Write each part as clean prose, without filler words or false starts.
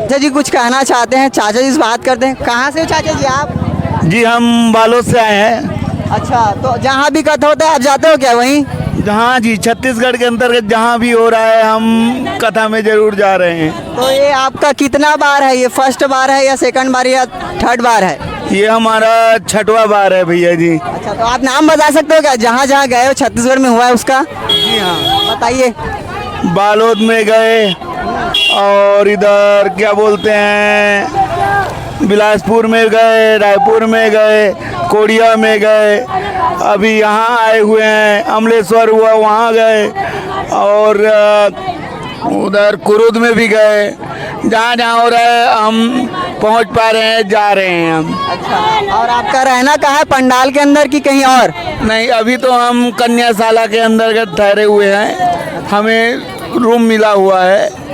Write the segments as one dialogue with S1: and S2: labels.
S1: चाचा जी कुछ कहना चाहते हैं, चाचा जी से बात करते हैं। कहाँ से हो चाचा जी आप?
S2: जी हम बालोद से आए हैं।
S1: अच्छा, तो जहाँ भी कथा होता है आप जाते हो क्या वहीं?
S2: हाँ जी, छत्तीसगढ़ के अंतर्गत जहाँ भी हो रहा है हम कथा में जरूर जा रहे हैं।
S1: तो ये आपका कितना बार है? ये फर्स्ट बार है या सेकंड बार या थर्ड बार है?
S2: ये हमारा 6वां बार है भैया जी।
S1: अच्छा, तो आप नाम बता सकते हो क्या जहाँ जहाँ गए हो छत्तीसगढ़ में हुआ है उसका?
S2: जी हाँ,
S1: बताइए।
S2: बालोद में गए और इधर क्या बोलते हैं, बिलासपुर में गए, रायपुर में गए, कोड़िया में गए, अभी यहाँ आए हुए हैं, अमलेश्वर हुआ वहाँ गए और उधर कुरुद में भी गए। जहाँ जहाँ हो रहा है हम पहुँच पा रहे हैं, जा रहे हैं हम।
S1: अच्छा, और आपका रहना कहाँ है, पंडाल के अंदर कि कहीं और?
S2: नहीं, अभी तो हम कन्याशाला के अंतर्गत ठहरे हुए हैं, हमें रूम मिला हुआ है।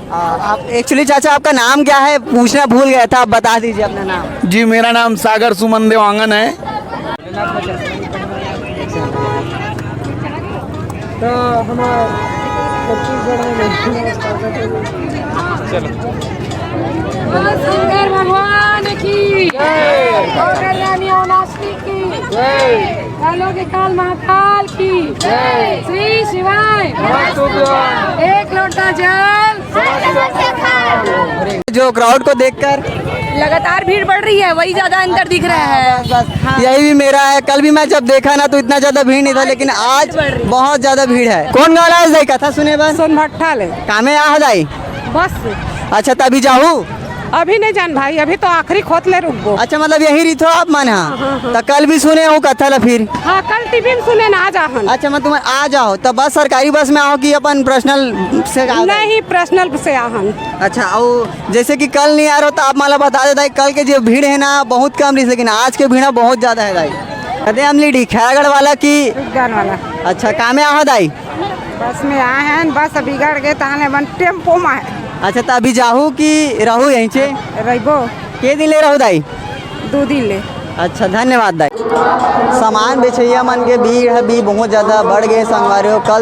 S1: आप एक्चुअली चाचा आपका नाम क्या है पूछना भूल गया था, आप बता दीजिए अपना नाम।
S2: जी मेरा नाम सागर सुमन देवांगन है।
S1: तो हमारे
S3: शंकर भगवान की कल्याणी अवनाशी की कालों के काल महाकाल की श्री शिवाय एक लोटा जल।
S1: जो क्राउड को देखकर
S3: लगातार भीड़ बढ़ रही है, वही ज्यादा अंतर दिख रहा है।
S1: बस यही भी मेरा है। कल भी मैं जब देखा ना तो इतना ज्यादा भीड़ नहीं था, लेकिन आज बहुत ज्यादा भीड़ है। कौन गा रहा है कथा सुने बस?
S3: सोन भट्टा ले
S1: कामे आ जाई।
S3: बस
S1: अच्छा, तभी जाऊँ?
S3: अभी नहीं जान भाई, अभी तो आखिरी खोत ले रुक गो।
S1: अच्छा, मतलब यही रही थो आप मन? हाँ, तो कल भी सुने हो कथा ला फिर?
S3: हाँ, कल टीवी में सुने ना, आ जाहन।
S1: अच्छा, मैं तुम्हें आ जाओ तो बस सरकारी बस में आओ कि अपन पर्सनल से आओ?
S3: नहीं, पर्सनल से आहन।
S1: अच्छा, और जैसे कि कल नहीं आ रहा हो तो आप मला बता देता कल के जो भीड़ है ना बहुत कम रही, लेकिन आज के भीड़ बहुत ज्यादा है दाई। कहते हम लीडी खैरागढ़ वाला की
S3: गान वाला।
S1: अच्छा, कामे आहो दाई?
S3: बस में आए हैं, बस बिगड़ गए ताने बन टेम्पो में है।
S1: अच्छा, तो अभी जाहू कि रहू यहीं से?
S3: रहीबो
S1: के दिन ले रहू दाई?
S3: 2 दिन ले।
S1: अच्छा, धन्यवाद दाई। सामान बेचैया मन के भीड़ है भी बहुत ज़्यादा बढ़ गए संगवारियों। कल